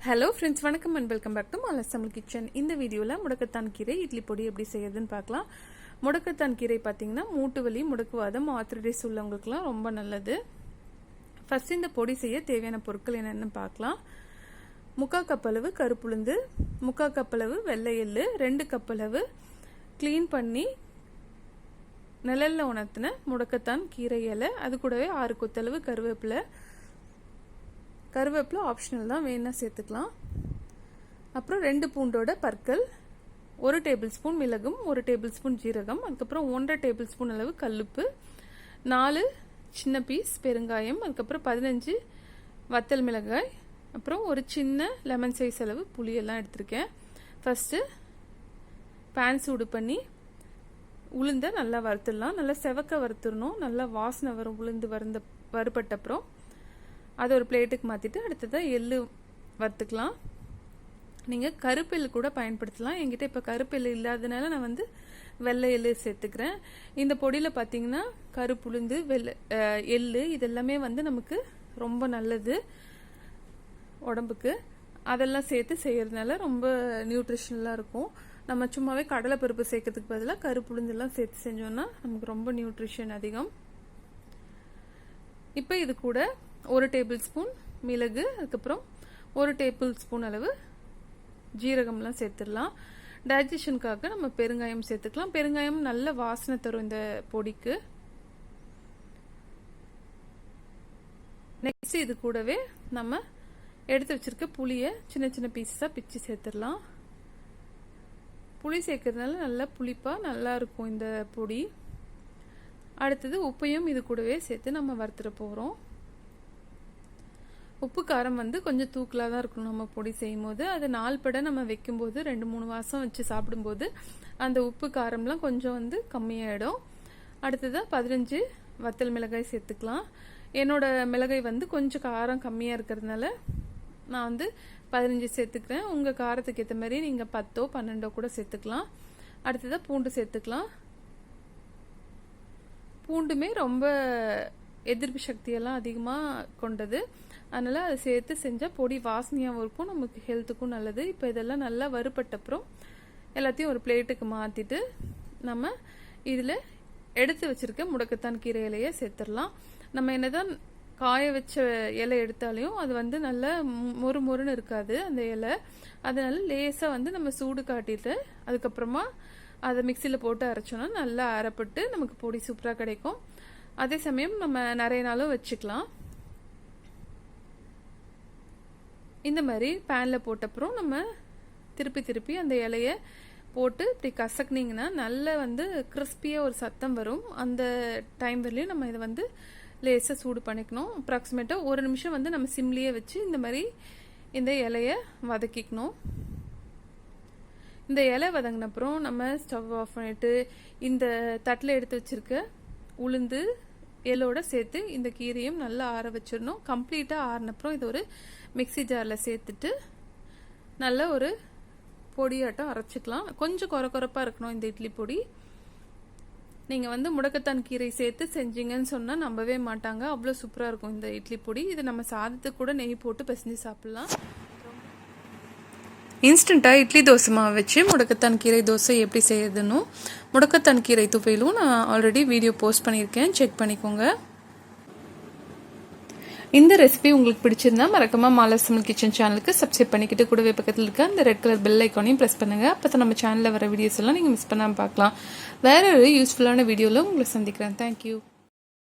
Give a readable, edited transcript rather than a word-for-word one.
Hello friends, வணக்கம் and welcome back to மலசமல் kitchen. இந்த வீடியோவில் முடக்கத்தான் கீரை இட்லி பொடி எப்படி செய்யறதுன்னு பார்க்கலாம். முடக்கத்தான் கீரை பார்த்தீங்கன்னா மூட்டு வலி, முடக்குவாதம், ஆர்த்ரிடைஸ் உள்ளவங்களுக்குலாம் ரொம்ப நல்லது. ஃபர்ஸ்ட் இந்த பொடி செய்ய தேவையான பொருட்கள் என்னென்னு பார்க்கலாம். 3/4 கப் அளவு கருப்புளுந்து, 3/4 கப் அளவு வெள்ளை எள்ளு, 2 கப் அளவு க்ளீன் பண்ணி நிழல்ல உணர்த்தின முடக்கத்தான் கீரை இலை, அது கூடவே 6 கொத்தளவு கருவேப்பிலை. கருவேப்பிலை ஆப்ஷனல் தான், வேணா சேர்த்துக்கலாம். அப்புறம் 2 பூண்டோட பற்கள், 1 டேபிள் ஸ்பூன் மிளகும், 1 டேபிள் ஸ்பூன் ஜீரகம், அதுக்கப்புறம் 1.5 டேபிள் ஸ்பூன் அளவு கல்லுப்பு, 4 சின்ன பீஸ் பெருங்காயம், அதுக்கப்புறம் 15 வத்தல் மிளகாய், அப்புறம் ஒரு சின்ன லெமன் சைஸ் அளவு புளியெல்லாம் எடுத்திருக்கேன். ஃபர்ஸ்ட் பேன் சூடு பண்ணி உளுந்த நல்லா வறுத்துடலாம். நல்லா செவக்க வறுத்துடணும். நல்லா வாசனை வரும் உளுந்து வறுபட்ட அப்புறம் அதை ஒரு பிளேட்டுக்கு மாற்றிட்டு அடுத்ததாக எள்ளு வறுத்துக்கலாம். நீங்கள் கருப்பெல்லு கூட பயன்படுத்தலாம். என்கிட்ட இப்போ கருப்பெல்லு இல்லாதனால நான் வெள்ளை எள்ளு சேர்த்துக்கிறேன். இந்த பொடியில் பார்த்தீங்கன்னா கருப்புளுந்து, எள்ளு இதெல்லாமே நமக்கு ரொம்ப நல்லது உடம்புக்கு. அதெல்லாம் சேர்த்து செய்யறதுனால ரொம்ப நியூட்ரிஷனலாக இருக்கும். நம்ம சும்மாவே கடலை பருப்பு சேர்க்கறதுக்கு பதிலாக கருப்புளுந்தெல்லாம் சேர்த்து செஞ்சோம்னா நமக்கு ரொம்ப நியூட்ரிஷன் அதிகம். இப்போ இது கூட 1 டேபிள் ஸ்பூன் மிளகு, அதுக்கப்புறம் 1 டேபிள் ஸ்பூன் அளவு ஜீரகம்லாம் சேர்த்துடலாம். டைஜஷனுக்காக நம்ம பெருங்காயம் சேர்த்துக்கலாம். பெருங்காயம் நல்ல வாசனை தரும் இந்த பொடிக்கு. நெக்ஸ்ட் இது கூடவே நம்ம எடுத்து வச்சிருக்க புளியை சின்ன சின்ன பீஸஸாக பிச்சு சேர்த்துடலாம். புளி சேர்க்கறதுனால நல்லா புளிப்பாக நல்லா இருக்கும் இந்த பொடி. அடுத்தது உப்பையும் இது கூடவே சேர்த்து நம்ம வறுத்துட போகிறோம். உப்பு காரம் கொஞ்சம் தூக்கலாக தான் இருக்கணும். நம்ம பொடி செய்யும் போது அது நாள்பட நம்ம வைக்கும்போது 2-3 மாதம் வச்சு சாப்பிடும்போது அந்த உப்பு காரம்லாம் கொஞ்சம் கம்மியாயிடும். அடுத்ததாக 15 வத்தல் மிளகாய் சேர்த்துக்கலாம். என்னோட மிளகாய் கொஞ்சம் காரம் கம்மியாக இருக்கிறதுனால நான் 15 சேர்த்துக்கிறேன். உங்கள் காரத்துக்கு ஏற்ற மாதிரி நீங்கள் 10-12 கூட சேர்த்துக்கலாம். அடுத்ததாக பூண்டு சேர்த்துக்கலாம். பூண்டுமே ரொம்ப எதிர்ப்பு சக்தியெல்லாம் அதிகமாக கொண்டது. அதனால் அதை சேர்த்து செஞ்சால் பொடி வாசனையாகவும் இருக்கும், நமக்கு ஹெல்த்துக்கும் நல்லது. இப்போ இதெல்லாம் நல்லா வறுபட்ட அப்புறம் எல்லாத்தையும் ஒரு பிளேட்டுக்கு மாற்றிட்டு நம்ம இதில் எடுத்து வச்சுருக்க முடக்கத்தான் கீரை இலையை சேர்த்துடலாம். நம்ம என்னதான் காய வச்ச இலை எடுத்தாலையும் அது நல்லா மொறுன்னு இருக்காது அந்த இலை. அதனால லேசாக நம்ம சூடு காட்டிட்டு அதுக்கப்புறமா அதை மிக்சியில் போட்டு அரைச்சோன்னா நல்லா அரைப்பட்டு நமக்கு பொடி சூப்பராக கிடைக்கும். அதே சமயம் நம்ம நிறைய நாளும் வச்சுக்கலாம். இந்த மாதிரி பேனில் போட்ட அப்புறம் நம்ம திருப்பி அந்த இலையை போட்டு இப்படி கசக்குனீங்கன்னா நல்ல கிறிஸ்பியாக ஒரு சத்தம் வரும். அந்த டைம் வரலையும் நம்ம இதை லேசாக சூடு பண்ணிக்கணும். அப்ராக்சிமேட்டாக 1 நிமிஷம் நம்ம சிம்லேயே வச்சு இந்த மாதிரி இந்த இலையை வதக்கிக்கணும். இந்த இலை வதங்கின அப்புறம் நம்ம ஸ்டவ் ஆஃப் பண்ணிட்டு இந்த தட்டில் எடுத்து வச்சிருக்க உளுந்து எல்லோட சேர்த்து இந்த கீரையும் நல்லா ஆற வச்சிடணும். கம்ப்ளீட்டாக ஆறினப்புறம் இது ஒரு மிக்சி ஜாரில் சேர்த்துட்டு நல்ல ஒரு பொடியாட்டம் அரைச்சிக்கலாம். கொஞ்சம் கொரப்பாக இருக்கணும் இந்த இட்லி பொடி. நீங்கள் முடக்கத்தான் கீரை சேர்த்து செஞ்சீங்கன்னு சொன்னால் நம்பவே மாட்டாங்க, அவ்வளோ சூப்பராக இருக்கும் இந்த இட்லி பொடி. இது நம்ம சாதத்துக்கு கூட நெய் போட்டு பிசைஞ்சு சாப்பிட்லாம். இன்ஸ்டண்ட்டாக இட்லி தோசை மாவு வச்சு முடக்கத்தான் கீரை தோசை எப்படி செய்யறதுன்னு முடக்கத்தான் கீரை துவையிலும் நான் ஆல்ரெடி வீடியோ போஸ்ட் பண்ணியிருக்கேன், செக் பண்ணிக்கோங்க. இந்த ரெசிபி உங்களுக்கு பிடிச்சிருந்தா மறக்காம மலசமல் கிச்சன் சேனலுக்கு சப்ஸ்கிரைப் பண்ணிக்கிட்டு கூடவே பக்கத்தில் இருக்க அந்த ரெட் கலர் பெல் ஐக்கானையும் ப்ரெஸ் பண்ணுங்க. அப்போ தான் நம்ம சேனலில் வர வீடியோஸ் எல்லாம் நீங்கள் மிஸ் பண்ணாமல் பார்க்கலாம். வேற ஒரு யூஸ்ஃபுல்லான வீடியோவில் உங்களை சந்திக்கிறேன். தேங்க்யூ.